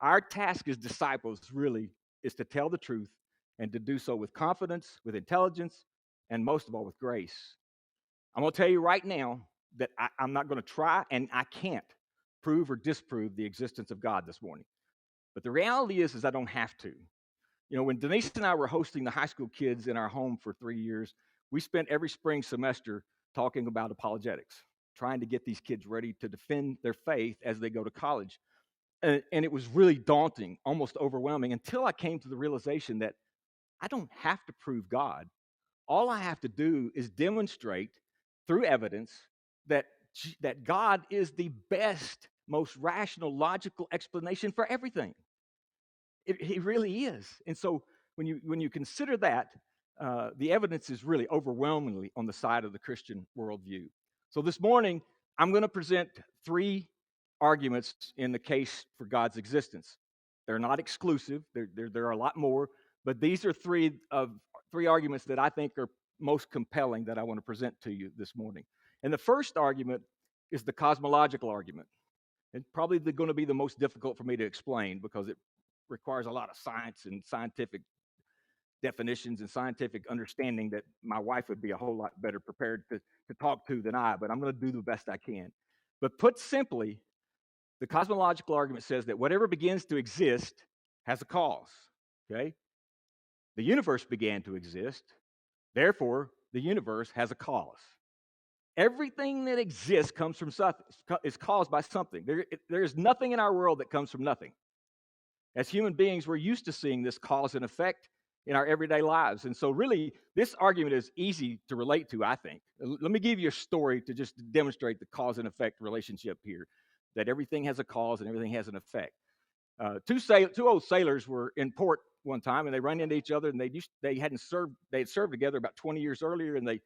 Our task as disciples really is to tell the truth and to do so with confidence, with intelligence, and most of all with grace. I'm going to tell you right now that I'm not going to try and I can't prove or disprove the existence of God this morning. But the reality is I don't have to. You know, when Denise and I were hosting the high school kids in our home for 3 years, we spent every spring semester talking about apologetics, trying to get these kids ready to defend their faith as they go to college. And it was really daunting, almost overwhelming, until I came to the realization that I don't have to prove God. All I have to do is demonstrate through evidence that, that God is the best, most rational, logical explanation for everything. He really is. And so when you consider that, the evidence is really overwhelmingly on the side of the Christian worldview. So this morning, I'm going to present three arguments in the case for God's existence. They're not exclusive. There are a lot more, but these are three arguments that I think are most compelling that I want to present to you this morning. And the first argument is the cosmological argument. It's probably going to be the most difficult for me to explain because it requires a lot of science and scientific definitions and scientific understanding that my wife would be a whole lot better prepared to talk to than I, but I'm going to do the best I can. But put simply, the cosmological argument says that whatever begins to exist has a cause. Okay? The universe began to exist, therefore, the universe has a cause. Everything that exists comes from something, is caused by something. There is nothing in our world that comes from nothing. As human beings, we're used to seeing this cause and effect in our everyday lives. And so, really, this argument is easy to relate to, I think. Let me give you a story to just demonstrate the cause and effect relationship here, that everything has a cause and everything has an effect. Two old sailors were in port one time, and they ran into each other, and they had served together about 20 years earlier, and they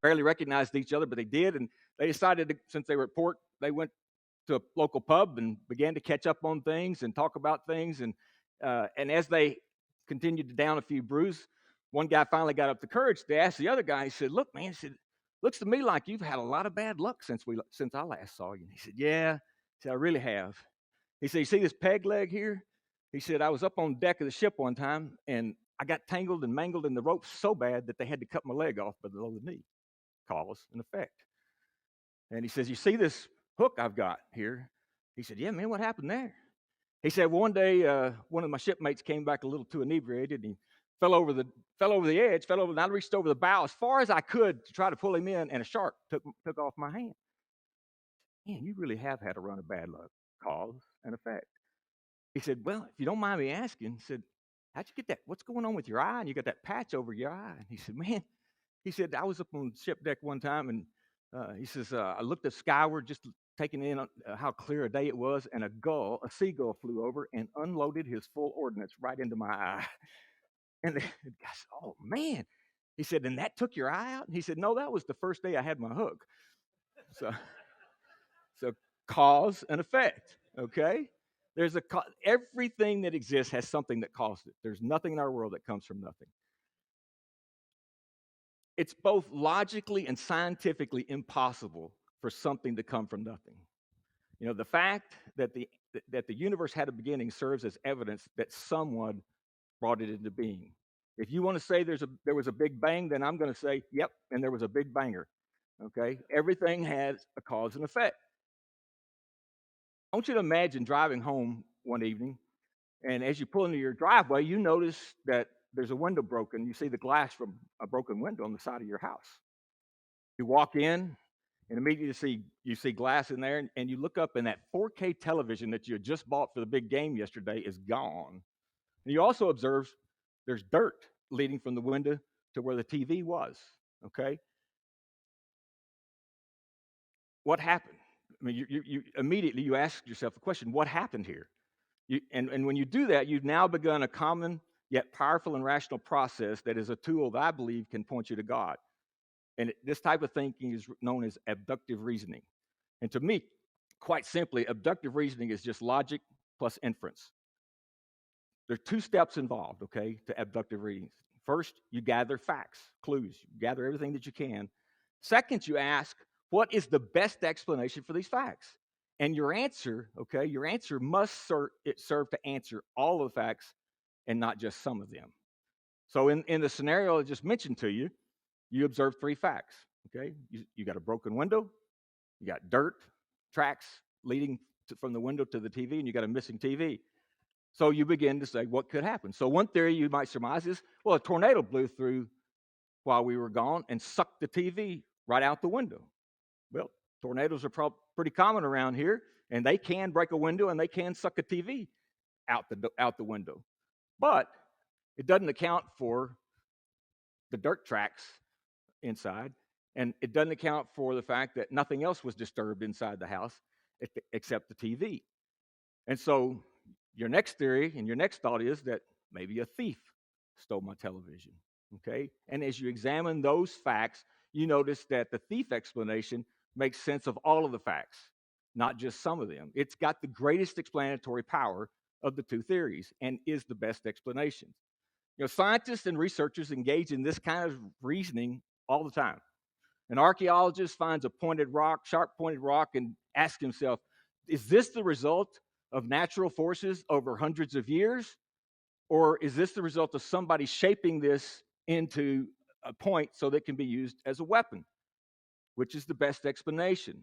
barely recognized each other, but they did, and they decided to, since they were at port, they went to a local pub and began to catch up on things and talk about things. And as they continued to down a few brews, one guy finally got up the courage to ask the other guy. He said, "Look, man," he said, "looks to me like you've had a lot of bad luck since I last saw you." And he said, "Yeah," he said, "I really have." He said, "You see this peg leg here?" He said, "I was up on the deck of the ship one time and I got tangled and mangled in the ropes so bad that they had to cut my leg off below the knee." Cause and effect. And he says, "You see this hook I've got here?" He said, "Yeah, man, what happened there?" He said, "Well, one day, one of my shipmates came back a little too inebriated, and he fell over the edge, and I reached over the bow as far as I could to try to pull him in, and a shark took off my hand." "Man, you really have had a run of bad luck, cause and effect." He said, "Well, if you don't mind me asking," he said, "how'd you get that? What's going on with your eye? And you got that patch over your eye?" And he said, "Man," he said, "I was up on ship deck one time, and he says, I looked at skyward, just taking in how clear a day it was, and a seagull flew over and unloaded his full ordnance right into my eye." And the guy said, "Oh, man." He said, "And that took your eye out?" And he said, "No, that was the first day I had my hook." So, so cause and effect, okay? Everything that exists has something that caused it. There's nothing in our world that comes from nothing. It's both logically and scientifically impossible for something to come from nothing. You know, the fact that the universe had a beginning serves as evidence that someone brought it into being. If you want to say there was a big bang, then I'm going to say, yep, and there was a big banger. Okay? Everything has a cause and effect. I want you to imagine driving home one evening, and as you pull into your driveway, you notice that there's a window broken. You see the glass from a broken window on the side of your house. You walk in, and immediately you see glass in there, and you look up, and that 4K television that you had just bought for the big game yesterday is gone. And you also observe there's dirt leading from the window to where the TV was. Okay, what happened? I mean, you immediately you ask yourself the question: what happened here? And when you do that, you've now begun a common yet powerful and rational process that is a tool that I believe can point you to God. And this type of thinking is known as abductive reasoning. And to me, quite simply, abductive reasoning is just logic plus inference. There are two steps involved, okay, to abductive reasoning. First, you gather facts, clues, you gather everything that you can. Second, you ask, what is the best explanation for these facts? And your answer, okay, your answer must serve to answer all of the facts and not just some of them. So in the scenario I just mentioned to you, you observe three facts, okay? You got a broken window, you got dirt tracks leading from the window to the TV, and you got a missing TV. So you begin to say, what could happen? So one theory you might surmise is, well, a tornado blew through while we were gone and sucked the TV right out the window. Well, tornadoes are pretty common around here, and they can break a window and they can suck a TV out the window. But it doesn't account for the dirt tracks inside, and it doesn't account for the fact that nothing else was disturbed inside the house except the TV. And so your next theory and your next thought is that maybe a thief stole my television. Okay? And as you examine those facts, you notice that the thief explanation makes sense of all of the facts, not just some of them. It's got the greatest explanatory power of the two theories and is the best explanation. Scientists and researchers engage in this kind of reasoning all the time. An archaeologist finds a sharp pointed rock, and asks himself, is this the result of natural forces over hundreds of years? Or is this the result of somebody shaping this into a point so that it can be used as a weapon? Which is the best explanation?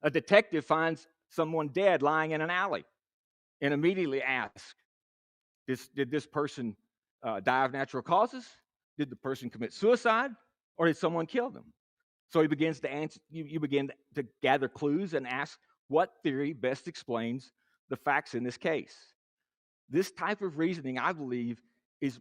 A detective finds someone dead lying in an alley and immediately asks, did this person die of natural causes? Did the person commit suicide? Or did someone kill them? So he begins to answer, you begin to gather clues and ask what theory best explains the facts in this case. This type of reasoning, I believe, is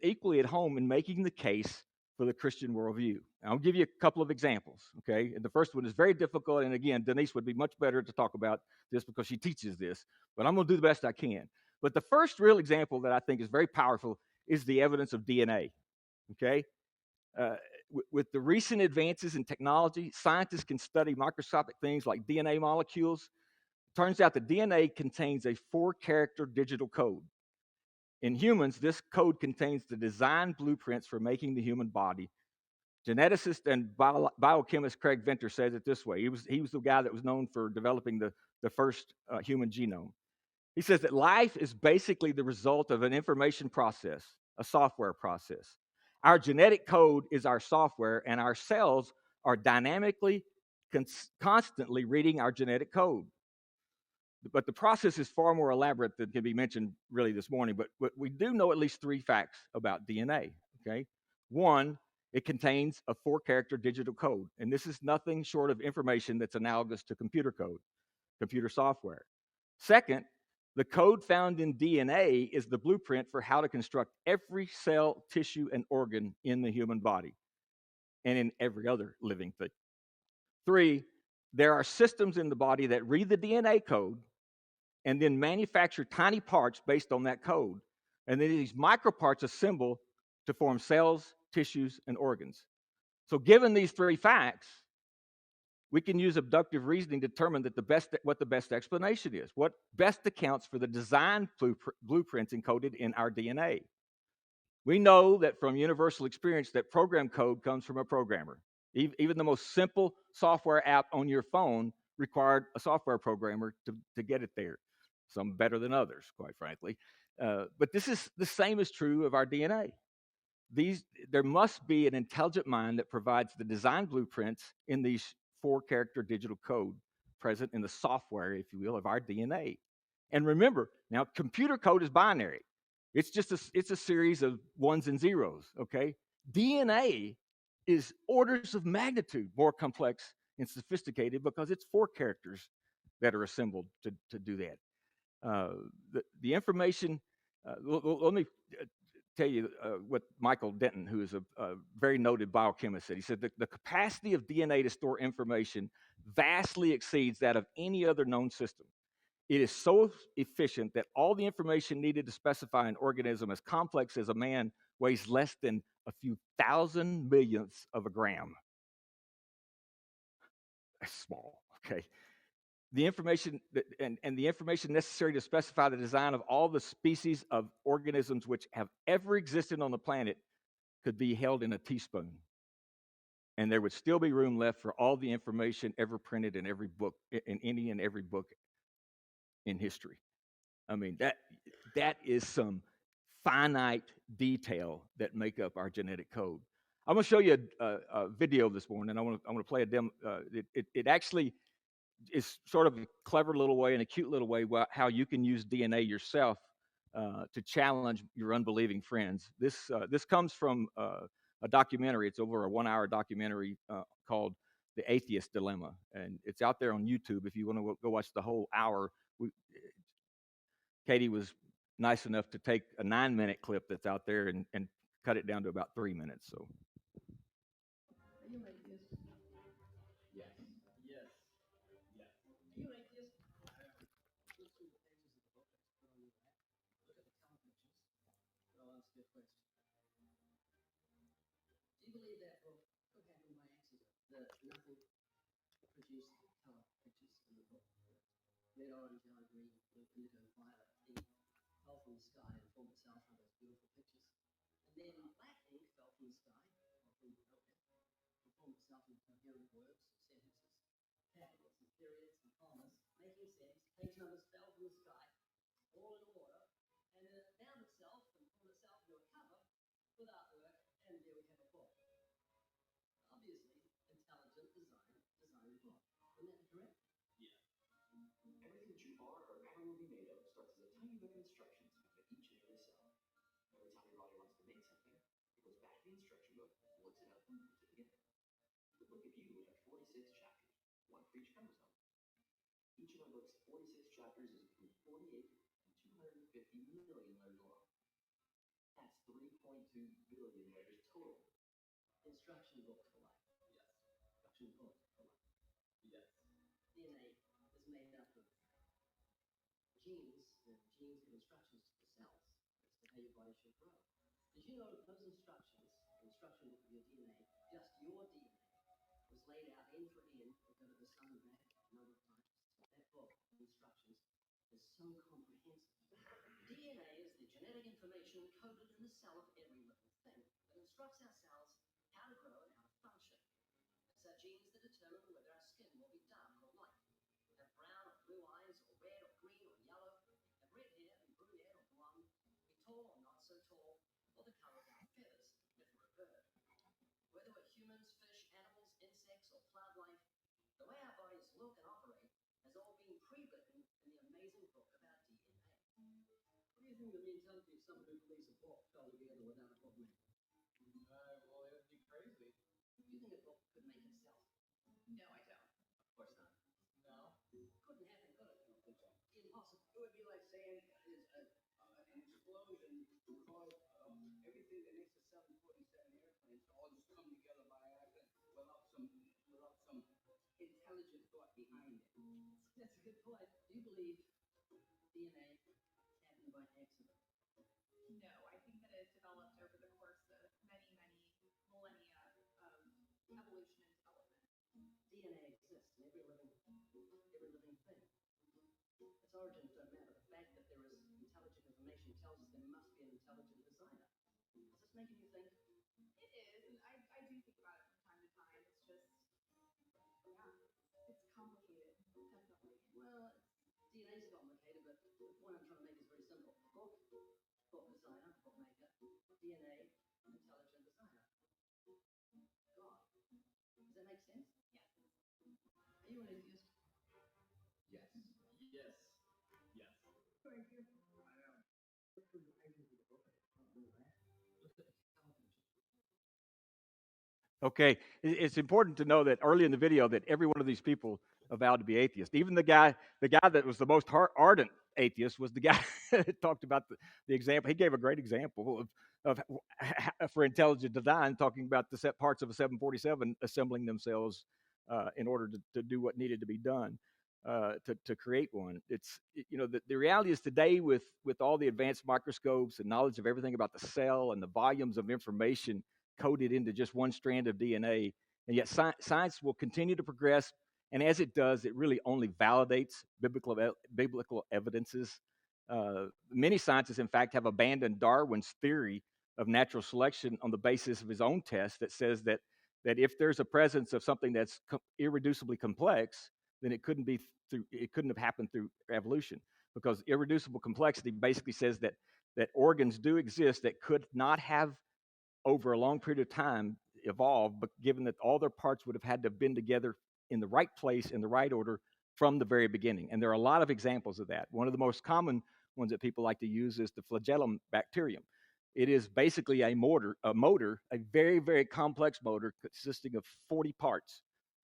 equally at home in making the case for the Christian worldview. And I'll give you a couple of examples, okay? And the first one is very difficult, and again, Denise would be much better to talk about this because she teaches this, but I'm going to do the best I can. But the first real example that I think is very powerful is the evidence of DNA, okay? With the recent advances in technology, scientists can study microscopic things like DNA molecules. Turns out the DNA contains a 4-character digital code. In humans, this code contains the design blueprints for making the human body. Geneticist and biochemist Craig Venter says it this way. He was the guy that was known for developing the first human genome. He says that life is basically the result of an information process, a software process. Our genetic code is our software, and our cells are dynamically, constantly reading our genetic code. But the process is far more elaborate than can be mentioned really this morning. But we do know at least 3 facts about DNA, okay? One, it contains a 4-character digital code, and this is nothing short of information that's analogous to computer code, computer software. Second, the code found in DNA is the blueprint for how to construct every cell, tissue, and organ in the human body and in every other living thing. 3, there are systems in the body that read the DNA code and then manufacture tiny parts based on that code. And then these microparts assemble to form cells, tissues, and organs. So given these 3 facts, we can use abductive reasoning to determine what the best explanation is, what best accounts for the design blueprints encoded in our DNA. We know that from universal experience that program code comes from a programmer. Even the most simple software app on your phone required a software programmer to get it there. Some better than others, quite frankly. But this is the same is true of our DNA. There must be an intelligent mind that provides the design blueprints in these 4-character digital code present in the software, if you will, of our DNA. And remember, now computer code is binary. It's a series of ones and zeros, okay? DNA is orders of magnitude more complex and sophisticated because it's 4 characters that are assembled to do that. The information, let me tell you what Michael Denton, who is a very noted biochemist, said. He said that the capacity of DNA to store information vastly exceeds that of any other known system. It is so efficient that all the information needed to specify an organism as complex as a man weighs less than a few thousand millionths of a gram. That's small, okay? The information and the information necessary to specify the design of all the species of organisms which have ever existed on the planet could be held in a teaspoon. and there would still be room left for all the information ever printed in every book, in any and every book in history. I mean, that is some finite detail that make up our genetic code. I'm going to show you a video this morning. I want to play a demo. It actually is sort of a clever little way and a cute little way how you can use DNA yourself to challenge your unbelieving friends. This comes from a documentary. It's over a 1 hour documentary called "The Atheist Dilemma," and it's out there on YouTube. If you want to go watch the whole hour, Katie was nice enough to take a 9-minute clip that's out there and cut it down to about 3 minutes. So. Are you an atheist? Yes. Yes. Yes. Are you an atheist? Look through the pages of the book that's put on your lap. Look at the cover pictures. I'll ask you a question. Do you believe that book could happen by accident? That nothing produced color pictures in the book? Red, orange, yellow, green, blue, indigo, violet, pink, fell from the sky and formed itself from those beautiful pictures. And then black ink fell from the sky, or from the notebook, and formed itself into coherent words and sentences, capitals and periods and commas, making sense. Page numbers fell from the sky, all in order, and then it found itself and formed itself into a cover with artwork, and there we have a book. Obviously, intelligent design designed a book. Isn't that correct? Yeah. Everything that you are or ever will be made of starts as a tiny book of instructions for each and every cell. Every time your body wants to make something, it goes back to the instruction book, looks it up, and puts it together. The book of you has 46 chapters, one for each chromosome. Each of our book's 46 chapters is between 48 and 250 million letters long. That's 3.2 billion letters total. Instruction book for life. Yes. Instruction book for life. Yes. DNA is made up of genes, and genes give instructions to the cells as to how your body should grow. Did you know that those instructions, the instruction book of your DNA, just your DNA, was laid out in for in, to go to the sun and back a number of times? That book of instructions is so comprehensive. DNA is the genetic information coded in the cell of every living thing that instructs our cells how to grow and how to function. It's our genes that determine whether our skin will be dark or light, have brown or blue eyes, or red or green or yellow, have red hair and brunette or blonde, be tall or not so tall, or the color of our feathers if we're a bird. Whether we're humans, fish, animals, insects, or plant life, the way our bodies look and operate has all been pre-written in the amazing book of our DNA. What do you think of the mentality of someone who believes a book fell together without a book maker? Well, it would be crazy. Do you think a book could make itself? No, I don't. Of course not. No. Couldn't happen, could it? Impossible. It would be like saying an explosion caused everything that makes the 747 airplanes all just come together by accident without some intelligent thought behind it. That's a good point. Do you believe DNA happened by accident? No, I think that it developed over the course of many, many millennia of evolution and development. DNA exists in every living thing. Its origins don't matter. The fact that there is intelligent information tells us there must be an intelligent designer. Is this making you think? It is, and I do think about it from time to time. It's just, yeah, it's complicated, definitely. Well, DNA is complicated, but the point I'm trying to make is very simple. Book designer, bookmaker, DNA, intelligent designer. God. Does that make sense? Yes. Are you an atheist? Yes. Yes. Yes. Thank you. I am. Look through the pages of the book. Look at the cover pictures. Okay, it's important to know that early in the video that every one of these people avowed to be atheist. Even the guy that was the most ardent atheist was the guy that talked about the example. He gave a great example of for intelligent design, talking about the set parts of a 747 assembling themselves in order to do what needed to be done to create one. It's the reality is today with all the advanced microscopes and knowledge of everything about the cell and the volumes of information coded into just one strand of DNA, and yet science will continue to progress. And as it does, it really only validates biblical evidences. Many scientists, in fact, have abandoned Darwin's theory of natural selection on the basis of his own test that says that that if there's a presence of something that's irreducibly complex, then it couldn't have happened through evolution, because irreducible complexity basically says that organs do exist that could not have over a long period of time evolved, but given that all their parts would have had to have been together in the right place, in the right order from the very beginning. And there are a lot of examples of that. One of the most common ones that people like to use is the flagellum bacterium. It is basically a motor, a very, very complex motor consisting of 40 parts.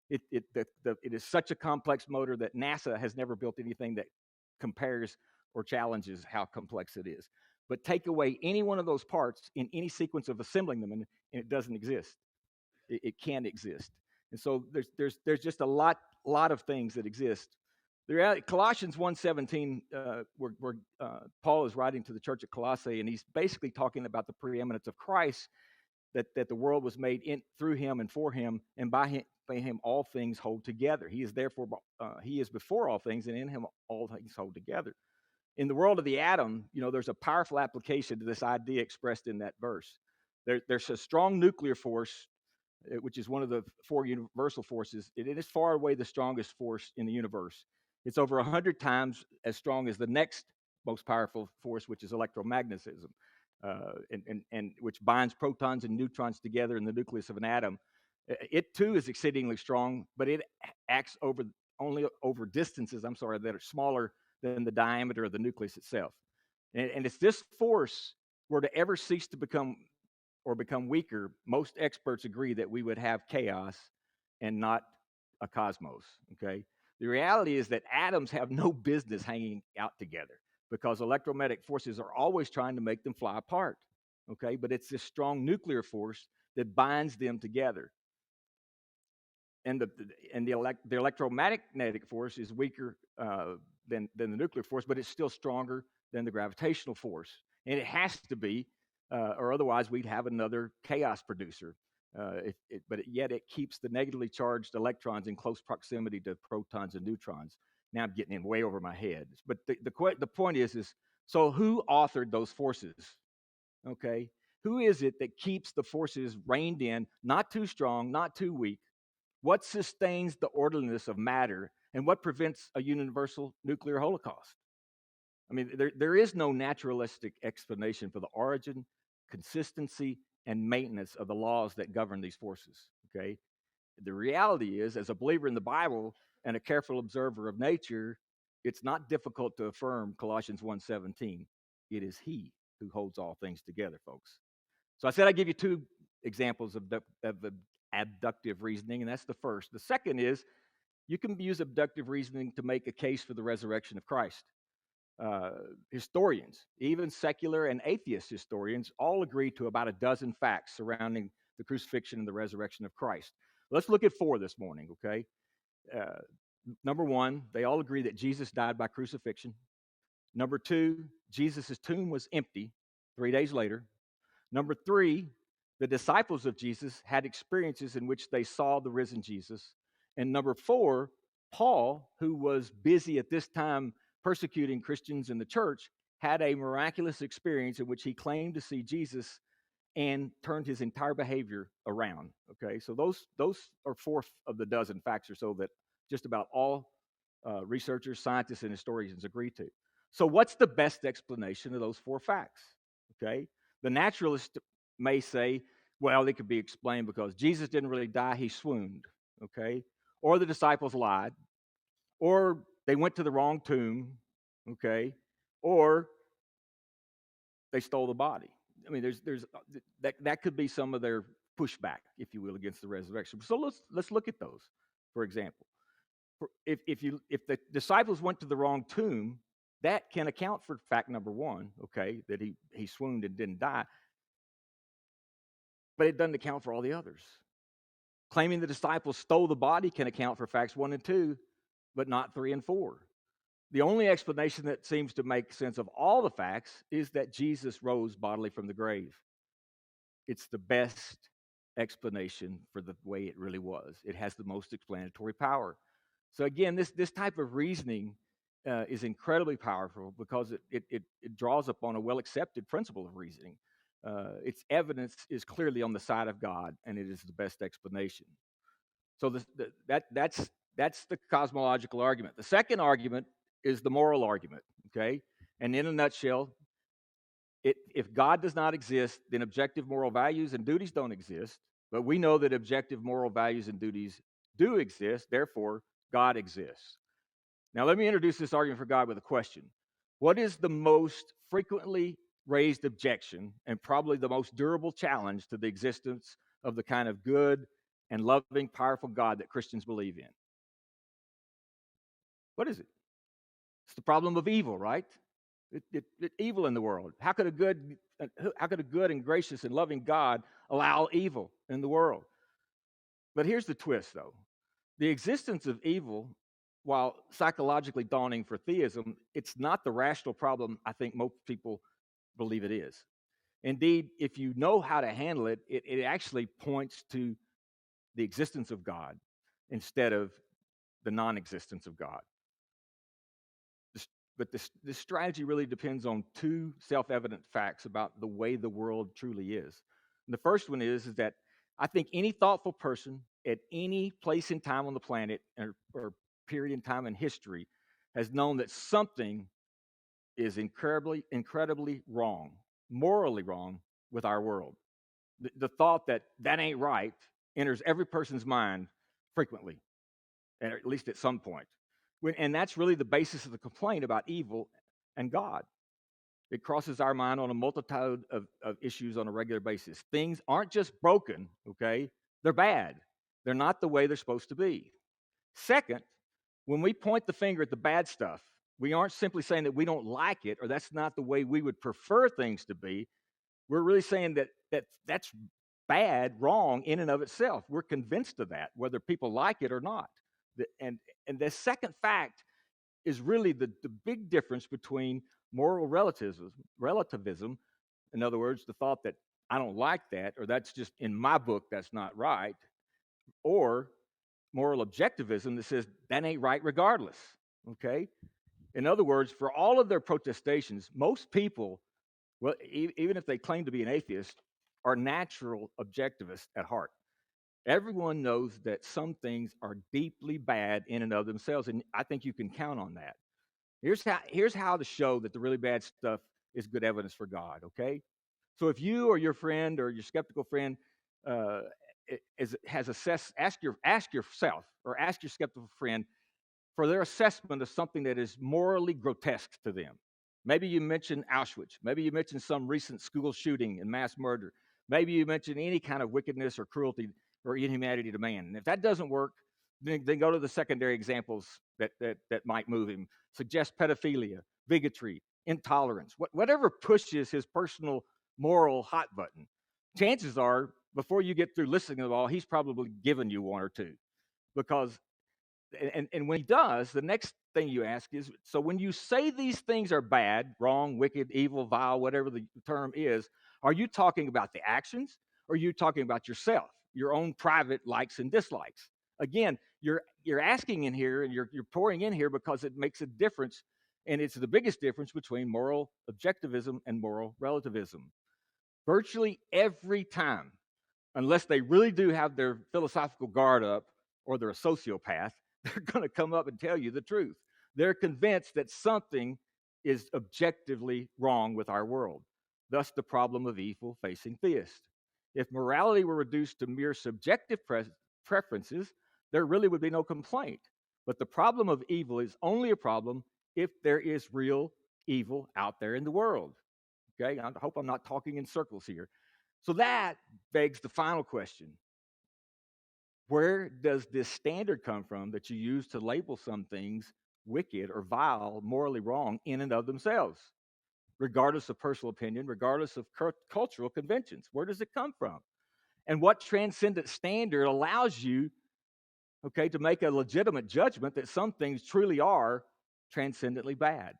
It is such a complex motor that NASA has never built anything that compares or challenges how complex it is. But take away any one of those parts in any sequence of assembling them, and it doesn't exist. It can't exist. And so there's just a lot of things that exist. Colossians 1:17, where Paul is writing to the church at Colossae, and he's basically talking about the preeminence of Christ, that the world was made in through him and for him, and by him all things hold together. He is therefore he is before all things, and in him all things hold together. In the world of the atom, there's a powerful application to this idea expressed in that verse. There's a strong nuclear force, which is one of the four universal forces. It is far away the strongest force in the universe. It's over 100 times as strong as the next most powerful force, which is electromagnetism, and which binds protons and neutrons together in the nucleus of an atom. It too is exceedingly strong, but it acts only over distances, that are smaller than the diameter of the nucleus itself. And if this force were to ever cease to become weaker, most experts agree that we would have chaos and not a cosmos. Okay. The reality is that atoms have no business hanging out together, because electromagnetic forces are always trying to make them fly apart. Okay. But it's this strong nuclear force that binds them together. And the electromagnetic force is weaker than the nuclear force, but it's still stronger than the gravitational force. And it has to be, or otherwise we'd have another chaos producer. But yet it keeps the negatively charged electrons in close proximity to protons and neutrons. Now I'm getting in way over my head. But the point is, so who authored those forces? Okay. Who is it that keeps the forces reined in, not too strong, not too weak? What sustains the orderliness of matter, and what prevents a universal nuclear holocaust? I mean, there is no naturalistic explanation for the origin, consistency, and maintenance of the laws that govern these forces. Okay. The reality is, as a believer in the Bible and a careful observer of nature, it's not difficult to affirm Colossians 1:17. It is He who holds all things together, folks. So I said I'd give you two examples of abductive reasoning, and that's the first. The second is, you can use abductive reasoning to make a case for the resurrection of Christ. Historians, even secular and atheist historians, all agree to about a dozen facts surrounding the crucifixion and the resurrection of Christ. Let's look at four this morning, okay? Number one, they all agree that Jesus died by crucifixion. Number two, Jesus' tomb was empty 3 days later. Number three, the disciples of Jesus had experiences in which they saw the risen Jesus. And number four, Paul, who was busy at this time persecuting Christians in the church, had a miraculous experience in which he claimed to see Jesus and turned his entire behavior around. Okay, so those are four of the dozen facts or so that just about all researchers, scientists, and historians agree to. So what's the best explanation of those four facts? Okay, the naturalist may say, well, they could be explained because Jesus didn't really die, he swooned, okay? Or the disciples lied, or they went to the wrong tomb, okay? Or they stole the body. I mean, there's that could be some of their pushback, if you will, against the resurrection. So let's look at those. For example, if the disciples went to the wrong tomb, that can account for fact number one, okay, that he swooned and didn't die. But it doesn't account for all the others. Claiming the disciples stole the body can account for facts 1 and 2, but not 3 and 4. The only explanation that seems to make sense of all the facts is that Jesus rose bodily from the grave. It's the best explanation for the way it really was. It has the most explanatory power. So again, this type of reasoning is incredibly powerful because it draws upon a well-accepted principle of reasoning. its evidence is clearly on the side of God, and it is the best explanation. So that's the cosmological argument. The second argument is the moral argument. Okay, and in a nutshell, if God does not exist, then objective moral values and duties don't exist. But we know that objective moral values and duties do exist. Therefore, God exists. Now, let me introduce this argument for God with a question. What is the most frequently raised objection and probably the most durable challenge to the existence of the kind of good and loving, powerful God that Christians believe in? What is it? It's the problem of evil, right? Evil in the world. How could a good and gracious and loving God allow evil in the world? But here's the twist, though. The existence of evil, while psychologically daunting for theism, it's not the rational problem I think most people believe it is. Indeed, if you know how to handle it, it actually points to the existence of God instead of the non-existence of God. But this strategy really depends on two self-evident facts about the way the world truly is. And the first one is that I think any thoughtful person at any place in time on the planet or period in time in history has known that something is incredibly wrong, morally wrong with our world. The thought that ain't right enters every person's mind frequently, at least at some point. And that's really the basis of the complaint about evil and God. It crosses our mind on a multitude of issues on a regular basis. Things aren't just broken, okay? They're bad. They're not the way they're supposed to be. Second, when we point the finger at the bad stuff, we aren't simply saying that we don't like it or that's not the way we would prefer things to be. We're really saying that's bad, wrong in and of itself. We're convinced of that, whether people like it or not. And the second fact is really the big difference between moral relativism, in other words, the thought that I don't like that, or that's just in my book, that's not right, or moral objectivism that says that ain't right regardless, okay? In other words, for all of their protestations, most people, well, even if they claim to be an atheist, are natural objectivists at heart. Everyone knows that some things are deeply bad in and of themselves, and I think you can count on that. Here's how to show that the really bad stuff is good evidence for God, okay? So if you or your friend or your skeptical friend has assessed, ask yourself or ask your skeptical friend for their assessment of something that is morally grotesque to them. Maybe you mention Auschwitz. Maybe you mention some recent school shooting and mass murder. Maybe you mention any kind of wickedness or cruelty or inhumanity to man. And if that doesn't work, then go to the secondary examples that might move him. Suggest pedophilia, bigotry, intolerance, whatever pushes his personal moral hot button. Chances are, before you get through listening to them all, he's probably given you one or two. Because, and when he does, the next thing you ask is, so when you say these things are bad, wrong, wicked, evil, vile, whatever the term is, are you talking about the actions or are you talking about yourself, your own private likes and dislikes? Again, you're asking in here and you're pouring in here because it makes a difference, and it's the biggest difference between moral objectivism and moral relativism. Virtually every time, unless they really do have their philosophical guard up or they're a sociopath, they're going to come up and tell you the truth. They're convinced that something is objectively wrong with our world. Thus, the problem of evil facing theists. If morality were reduced to mere subjective preferences, there really would be no complaint. But the problem of evil is only a problem if there is real evil out there in the world. Okay, I hope I'm not talking in circles here. So that begs the final question. Where does this standard come from that you use to label some things wicked or vile, morally wrong in and of themselves, regardless of personal opinion, regardless of cultural conventions? Where does it come from? And what transcendent standard allows you, okay, to make a legitimate judgment that some things truly are transcendently bad?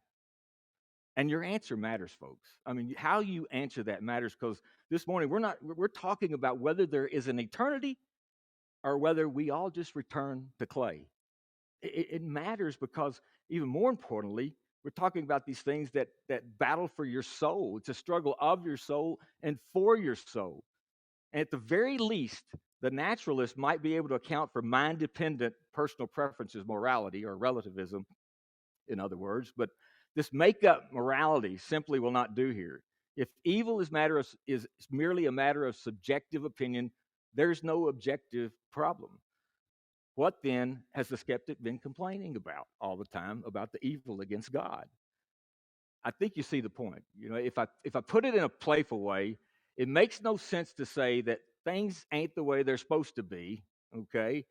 And your answer matters, folks. I mean, how you answer that matters, because this morning we're talking about whether there is an eternity or whether we all just return to clay. It matters because, even more importantly, We're talking about these things that battle for your soul. It's a struggle of your soul and for your soul. And at the very least, the naturalist might be able to account for mind-dependent personal preferences, morality, or relativism, in other words. But this make-up morality simply will not do here. If evil is merely a matter of subjective opinion, there's no objective problem. What then has the skeptic been complaining about all the time about the evil against God? I think you see the point. You know, if I put it in a playful way, it makes no sense to say that things ain't the way they're supposed to be, okay,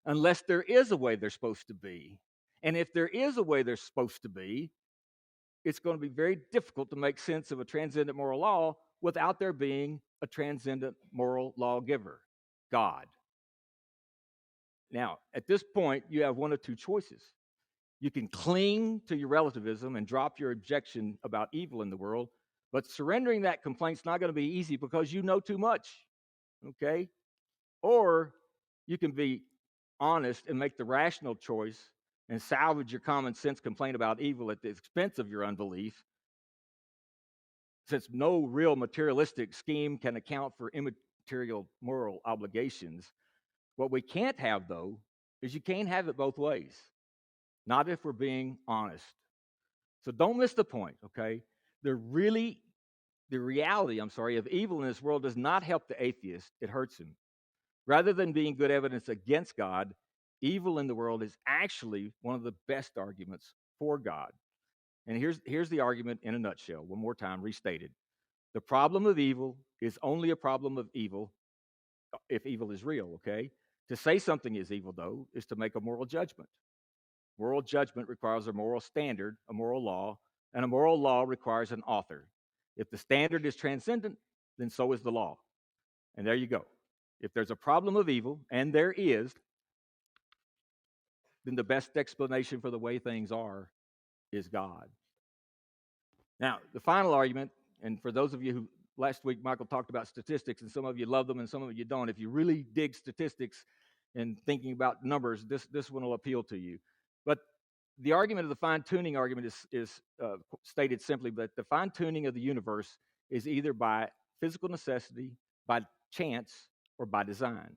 unless there is a way they're supposed to be. And if there is a way they're supposed to be, it's going to be very difficult to make sense of a transcendent moral law without there being a transcendent moral lawgiver, God. Now, at this point, you have one of two choices. You can cling to your relativism and drop your objection about evil in the world, but surrendering that complaint's not going to be easy because you know too much, okay? Or you can be honest and make the rational choice and salvage your common sense complaint about evil at the expense of your unbelief, since no real materialistic scheme can account for immaterial moral obligations. What we can't have, though, is you can't have it both ways. Not if we're being honest. So don't miss the point, okay? The reality, of evil in this world does not help the atheist, it hurts him. Rather than being good evidence against God, evil in the world is actually one of the best arguments for God. And here's the argument in a nutshell, one more time, restated. The problem of evil is only a problem of evil if evil is real, okay? To say something is evil, though, is to make a moral judgment. Moral judgment requires a moral standard, a moral law, and a moral law requires an author. If the standard is transcendent, then so is the law. And there you go. If there's a problem of evil, and there is, then the best explanation for the way things are is God. Now, the final argument, and for those of you who last week Michael talked about statistics, and some of you love them and some of you don't. If you really dig statistics and thinking about numbers, this one will appeal to you. But the argument of the fine-tuning argument is stated simply that the fine-tuning of the universe is either by physical necessity, by chance, or by design.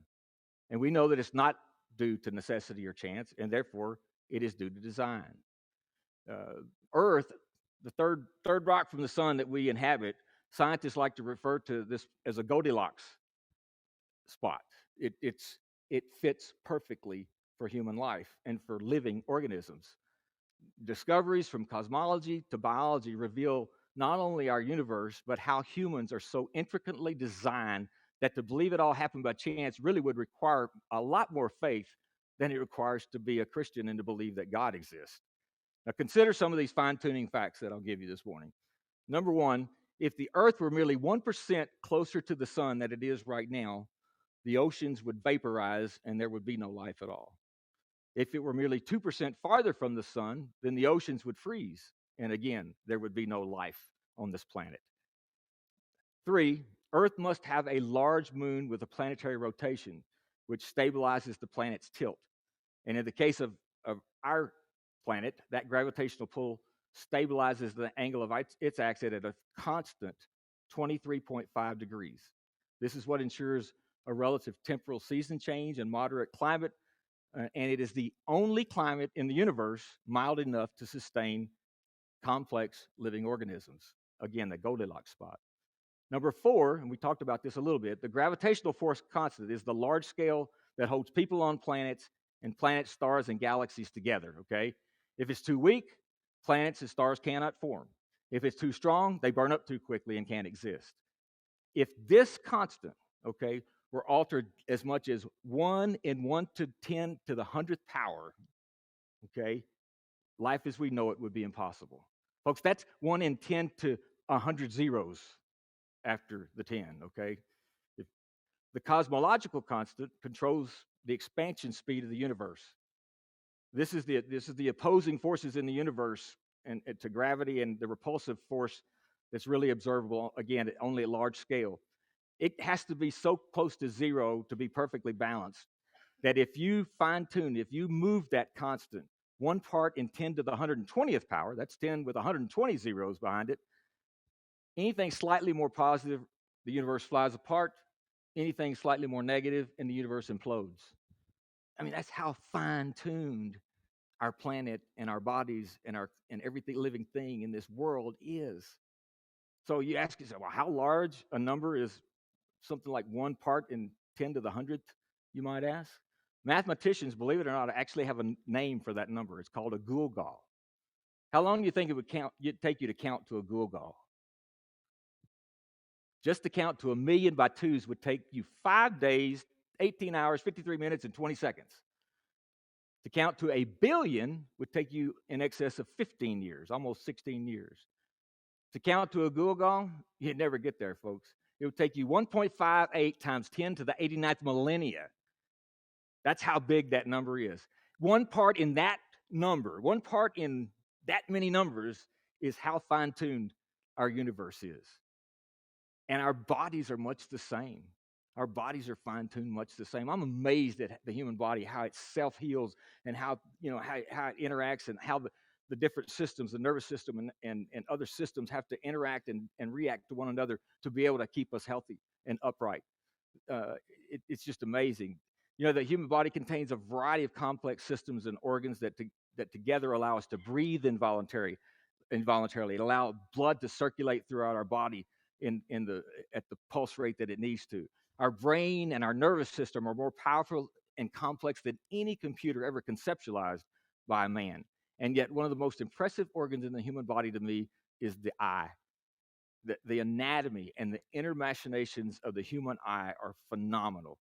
And we know that it's not due to necessity or chance, and therefore it is due to design. Earth, the third rock from the sun that we inhabit, scientists like to refer to this as a Goldilocks spot. It fits perfectly for human life and for living organisms. Discoveries from cosmology to biology reveal not only our universe, but how humans are so intricately designed that to believe it all happened by chance really would require a lot more faith than it requires to be a Christian and to believe that God exists. Now, consider some of these fine-tuning facts that I'll give you this morning. Number one, if the Earth were merely 1% closer to the sun than it is right now, the oceans would vaporize and there would be no life at all. If it were merely 2% farther from the sun, then the oceans would freeze. And again, there would be no life on this planet. 3, Earth must have a large moon with a planetary rotation, which stabilizes the planet's tilt. And in the case of our planet, that gravitational pull stabilizes the angle of its axis at a constant 23.5 degrees. This is what ensures a relative temporal season change and moderate climate, and it is the only climate in the universe mild enough to sustain complex living organisms. Again, the Goldilocks spot. Number 4, and we talked about this a little bit, the gravitational force constant is the large scale that holds people on planets and planets, stars, and galaxies together, okay? If it's too weak, planets and stars cannot form. If it's too strong, they burn up too quickly and can't exist. If this constant, okay, were altered as much as 1 in 1 to 10 to the 100th power, okay, life as we know it would be impossible. Folks, that's 1 in 10 to 100 zeros after the 10, okay? If the cosmological constant controls the expansion speed of the universe. This is the opposing forces in the universe and to gravity and the repulsive force that's really observable, again, only at large scale. It has to be so close to zero to be perfectly balanced that if you fine-tune, if you move that constant 1 part in 10 to the 120th power, that's 10 with 120 zeros behind it. Anything slightly more positive, the universe flies apart. Anything slightly more negative, and the universe implodes. I mean, that's how fine-tuned our planet and our bodies and everything living thing in this world is. So you ask yourself, well, how large a number is something like 1 part in 10 to the 100th, you might ask? Mathematicians, believe it or not, actually have a name for that number. It's called a Gulgol. How long do you think it would take you to count to a Gulgol? Just to count to 1,000,000 by twos would take you 5 days, 18 hours, 53 minutes, and 20 seconds. To count to 1,000,000,000 would take you in excess of 15 years, almost 16 years. To count to a Gulgol, you'd never get there, folks. It would take you 1.58 times 10 to the 89th millennia. That's how big that number is. 1 part in that number, 1 part in that many numbers is how fine-tuned our universe is. And our bodies are much the same. Our bodies are fine-tuned much the same. I'm amazed at the human body, how it self-heals and how it interacts, and how the different systems, the nervous system and other systems, have to interact and react to one another to be able to keep us healthy and upright. It's just amazing. You know, the human body contains a variety of complex systems and organs that together allow us to breathe involuntarily, allow blood to circulate throughout our body at the pulse rate that it needs to. Our brain and our nervous system are more powerful and complex than any computer ever conceptualized by a man. And yet, one of the most impressive organs in the human body to me is the eye. The anatomy and the inner machinations of the human eye are phenomenal.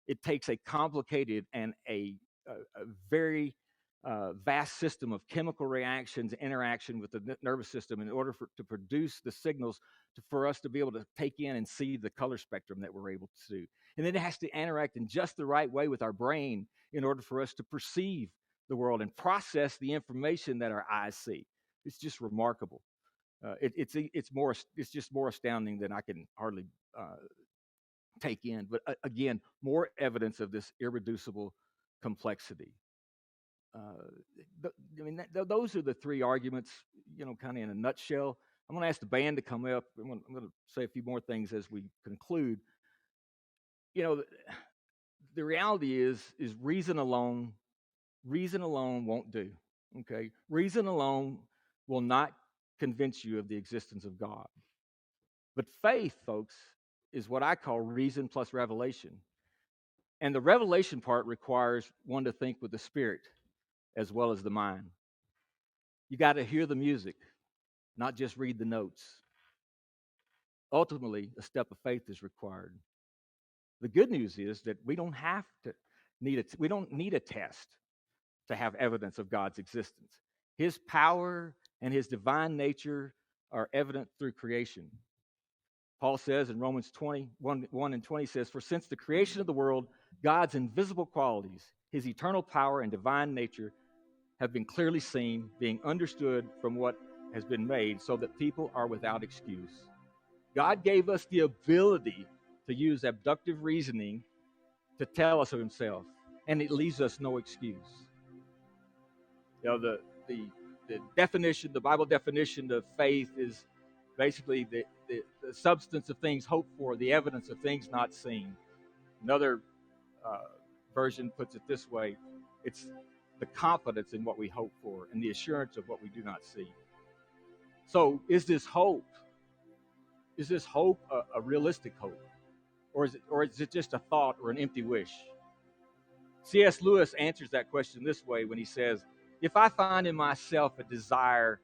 It takes a complicated and a very vast system of chemical reactions, interaction with the nervous system in order to produce the signals for us to be able to take in and see the color spectrum that we're able to do. And then it has to interact in just the right way with our brain in order for us to perceive the world and process the information that our eyes see. It's just remarkable. It's just more astounding than I can hardly take in. But again, more evidence of this irreducible complexity. Those are the three arguments, kind of in a nutshell. I'm going to ask the band to come up. I'm going to say a few more things as we conclude. The reality is reason alone won't do. Okay, reason alone will not convince you of the existence of God. But faith, folks, is what I call reason plus revelation. And the revelation part requires one to think with the spirit as well as the mind. You got to hear the music, not just read the notes. Ultimately, a step of faith is required. The good news is that we don't need a test to have evidence of God's existence. His power and his divine nature are evident through creation. Paul says in Romans 1 and 20 says, "For since the creation of the world, God's invisible qualities, his eternal power and divine nature have been clearly seen, being understood from what has been made, so that people are without excuse." God gave us the ability to use abductive reasoning to tell us of himself, and it leaves us no excuse. The definition, the Bible definition of faith is basically the substance of things hoped for, the evidence of things not seen. Another version puts it this way: it's the confidence in what we hope for and the assurance of what we do not see. So is this hope a realistic hope? Or is it just a thought or an empty wish? C.S. Lewis answers that question this way when he says, "If I find in myself a desire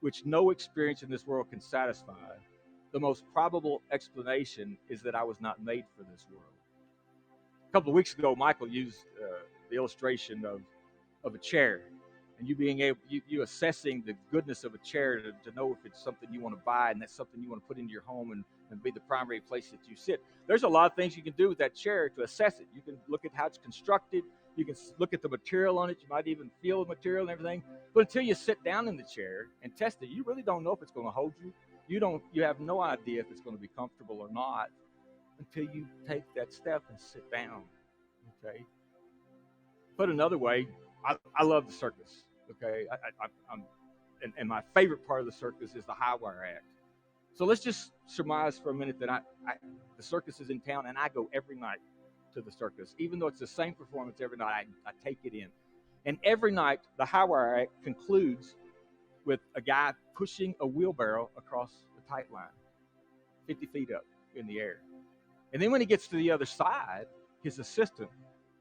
which no experience in this world can satisfy, the most probable explanation is that I was not made for this world." A couple of weeks ago, Michael used the illustration of a chair, and you assessing the goodness of a chair to know if it's something you want to buy and that's something you want to put into your home and be the primary place that you sit. There's a lot of things you can do with that chair to assess it. You can look at how it's constructed. You can look at the material on it. You might even feel the material and everything. But until you sit down in the chair and test it, you really don't know if it's going to hold you. You have no idea if it's going to be comfortable or not until you take that step and sit down. Okay. Put another way, I love the circus. Okay, and my favorite part of the circus is the high wire act. So let's just surmise for a minute that the circus is in town, and I go every night to the circus, even though it's the same performance every night. I take it in, and every night the high wire act concludes with a guy pushing a wheelbarrow across the tight line, 50 feet up in the air. And then when he gets to the other side, his assistant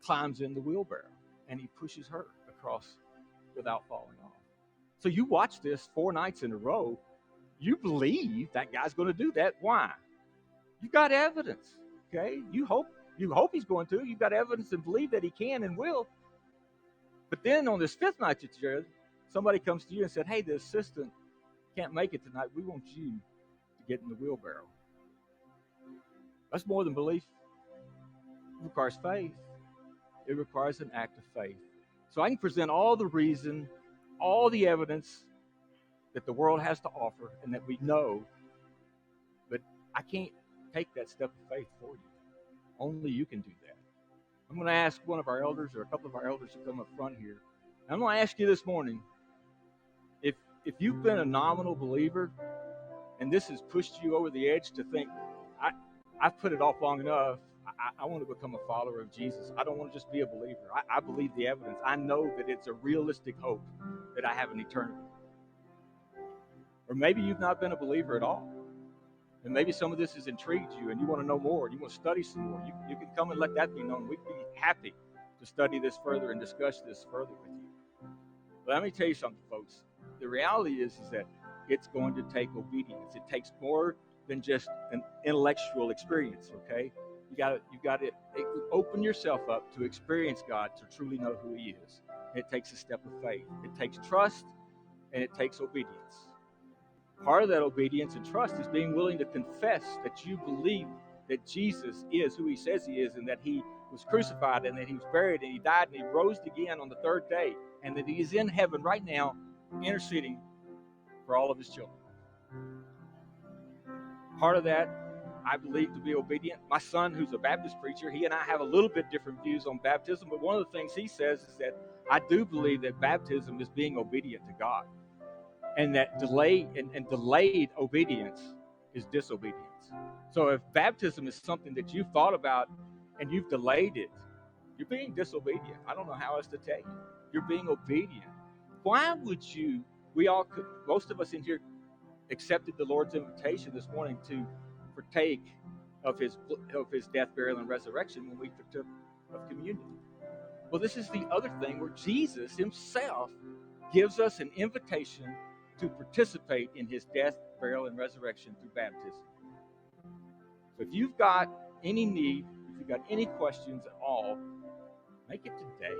climbs in the wheelbarrow and he pushes her across without falling off. So you watch this 4 nights in a row. You believe that guy's going to do that. Why? You've got evidence. Okay, you hope he's going to. You've got evidence and believe that he can and will. But then on this 5th night that you're in, somebody comes to you and said, "Hey, the assistant can't make it tonight. We want you to get in the wheelbarrow." That's more than belief. It requires faith. It requires an act of faith. So I can present all the reason, all the evidence that the world has to offer and that we know, but I can't take that step of faith for you. Only you can do that. I'm going to ask one of our elders or a couple of our elders to come up front here. And I'm going to ask you this morning, if you've been a nominal believer and this has pushed you over the edge to think, I've put it off long enough. I want to become a follower of Jesus. I don't want to just be a believer. I believe the evidence. I know that it's a realistic hope that I have an eternity. Or maybe you've not been a believer at all. And maybe some of this has intrigued you and you want to know more. You want to study some more. You can come and let that be known. We'd be happy to study this further and discuss this further with you. But let me tell you something, folks. The reality is that it's going to take obedience. It takes more than just an intellectual experience, okay? You got to open yourself up to experience God, to truly know who He is. It takes a step of faith. It takes trust, and it takes obedience. Part of that obedience and trust is being willing to confess that you believe that Jesus is who He says He is, and that He was crucified, and that He was buried, and He died, and He rose again on the 3rd day, and that He is in heaven right now interceding for all of His children. Part of that, I believe, to be obedient. My son, who's a Baptist preacher, he and I have a little bit different views on baptism, but one of the things he says is that I do believe that baptism is being obedient to God, and that delayed obedience is disobedience. So if baptism is something that you've thought about and you've delayed it, you're being disobedient. I don't know how else to tell you. You're being obedient. Why would you? Most of us in here accepted the Lord's invitation this morning to partake of his death, burial, and resurrection when we partook of communion. Well, this is the other thing where Jesus Himself gives us an invitation to participate in His death, burial, and resurrection through baptism. So if you've got any need, if you've got any questions at all, make it today.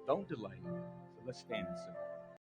Don't delay. So let's stand and sing.